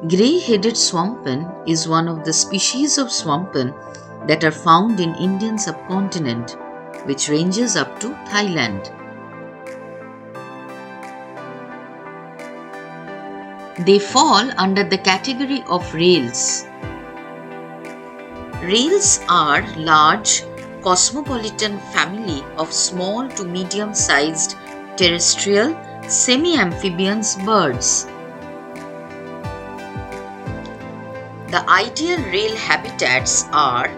Grey-headed swamphen is one of the species of swamphen that are found in Indian subcontinent, which ranges up to Thailand. They fall under the category of rails. Rails are large, cosmopolitan family of small to medium-sized terrestrial semi-amphibians birds. The ideal rail habitats are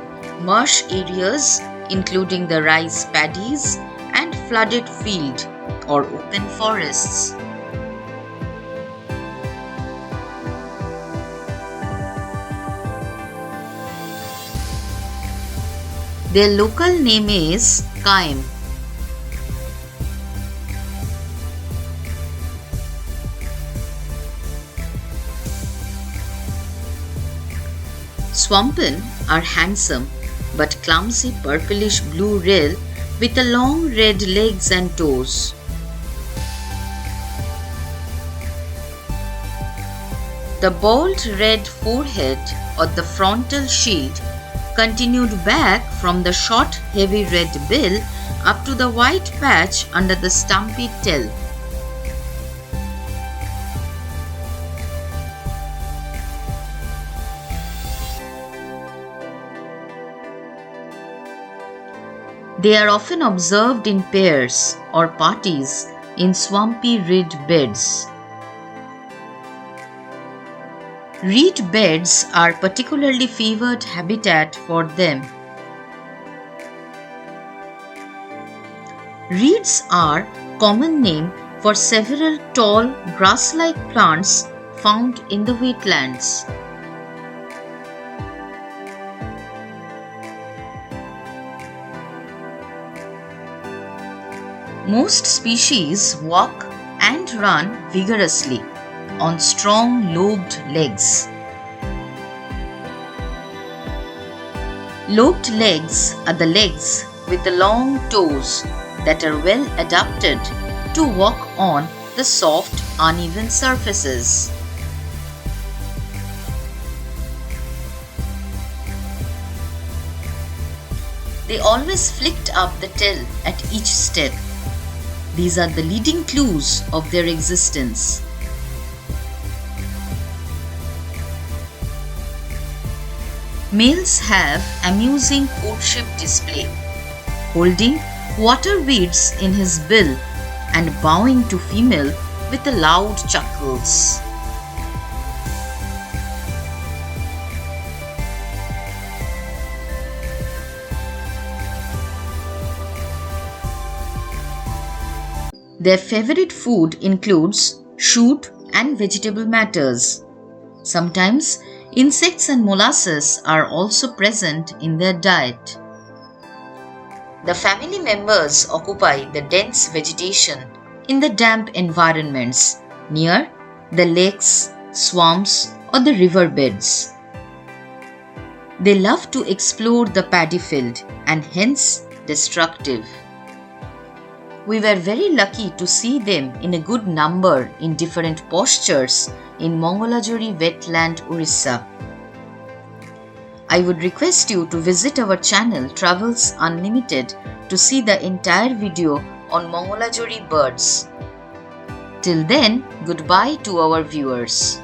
marsh areas including the rice paddies and flooded field or open forests. Their local name is Kaim. Swamphen are handsome but clumsy purplish blue rail with a long red legs and toes. The bald red forehead or the frontal shield continued back from the short heavy red bill up to the white patch under the stumpy tail. They are often observed in pairs or parties in swampy reed beds. Reed beds are particularly favored habitat for them. Reeds are common name for several tall grass-like plants found in the wetlands. Most species walk and run vigorously on strong lobed legs. Lobed legs are the legs with the long toes that are well adapted to walk on the soft, uneven surfaces. They always flicked up the tail at each step. These are the leading clues of their existence. Males have amusing courtship display, holding water weeds in his bill and bowing to female with the loud chuckles. Their favorite food includes shoot and vegetable matters. Sometimes insects and molasses are also present in their diet. The family members occupy the dense vegetation in the damp environments near the lakes, swamps, or the river beds. They love to explore the paddy field and hence destructive. We were very lucky to see them in a good number in different postures in Mongolajodi wetland, Orissa. I would request you to visit our channel Travels Unlimited to see the entire video on Mongolajodi birds. Till then, goodbye to our viewers.